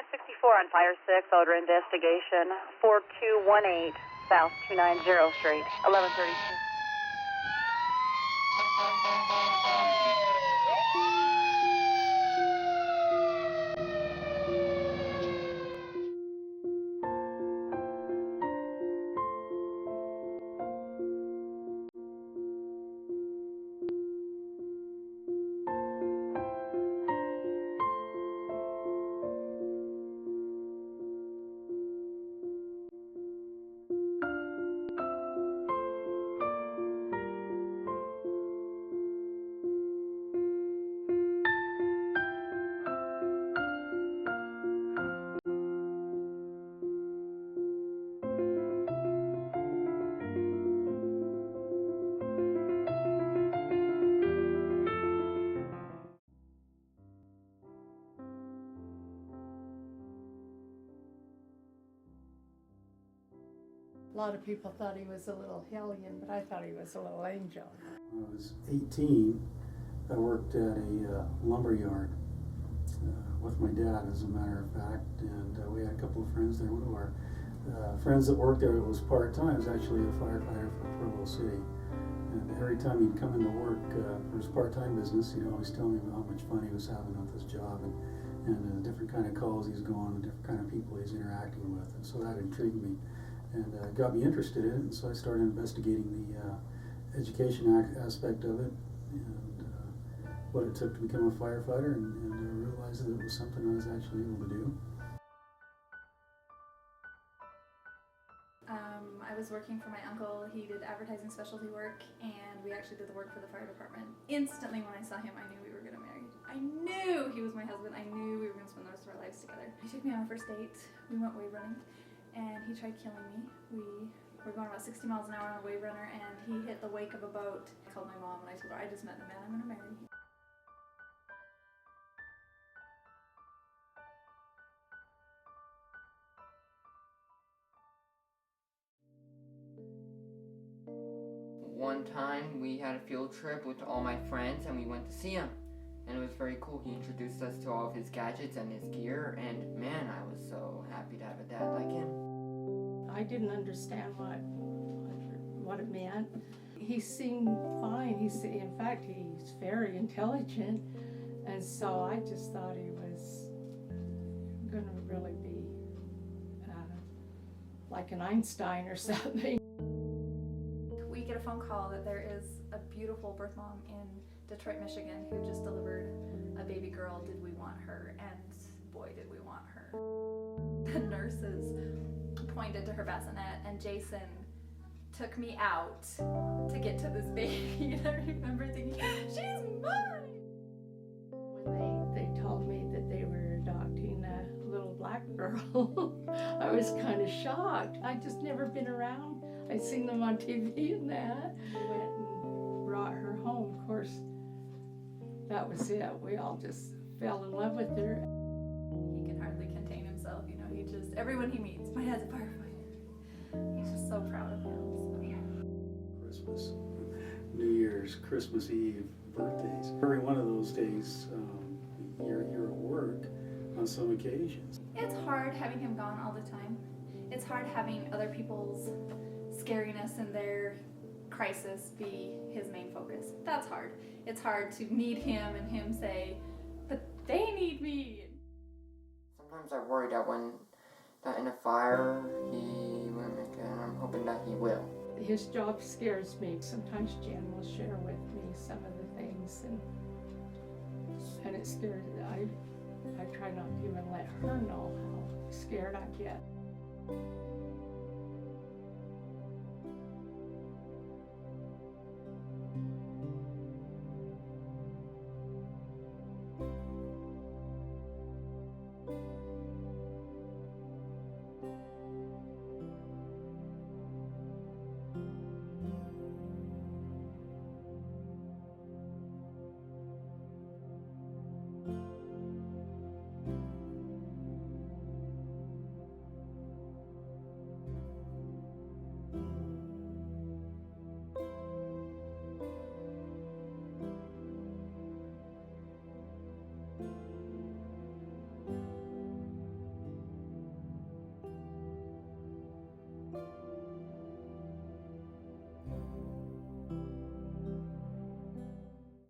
6964 on Fire 6, Odor Investigation, 4218 South 290 Street, 1132. A lot of people thought he was a little hellion, but I thought he was a little angel. When I was 18, I worked at a lumber yard with my dad, as a matter of fact, and we had a couple of friends there. One of our friends that worked there was part-time, was actually a firefighter for Provo City. And every time he'd come into work for his part-time business, he'd always tell me about how much fun he was having with his job and the different kind of calls he's going, the different kind of people he's interacting with. And so that intrigued me and got me interested in it. And so I started investigating the education aspect of it and what it took to become a firefighter, and realized that it was something I was actually able to do. I was working for my uncle. He did advertising specialty work, and we actually did the work for the fire department. Instantly when I saw him, I knew we were going to marry. I knew he was my husband. I knew we were going to spend the rest of our lives together. He took me on our first date. We went wave running, and he tried killing me. We were going about 60 miles an hour on a wave runner, and he hit the wake of a boat. I called my mom, and I told her, I just met the man I'm going to marry. One time we had a field trip with all my friends and we went to see him, and it was very cool. He introduced us to all of his gadgets and his gear, and man, I was so happy to have a dad like him. I didn't understand what it meant. He seemed fine. In fact, he's very intelligent, and so I just thought he was going to really be like an Einstein or something. We get a phone call that there is a beautiful birth mom in Detroit, Michigan who just delivered a baby girl. Did we want her? And boy, did we want her. The nurses pointed to her bassinet, and Jason took me out to get to this baby. And I remember thinking, she's mine! When they told me that they were adopting a little black girl, I was kind of shocked. I'd just never been around. I'd seen them on TV and that. We went and brought her home. Of course, that was it. We all just fell in love with her. He can hardly contain himself, you know. He just, everyone he meets, my dad's a firefighter. He's just so proud of him. So. Christmas, New Year's, Christmas Eve, birthdays. Every one of those days, you're at work on some occasions. It's hard having him gone all the time. It's hard having other people's scariness and their crisis be his main focus. That's hard. It's hard to need him and him say, but they need me. Sometimes I worry that in a fire he won't make it, and I'm hoping that he will. His job scares me. Sometimes Jen will share with me some of the things, and it scares me. I try not to even let her know how scared I get.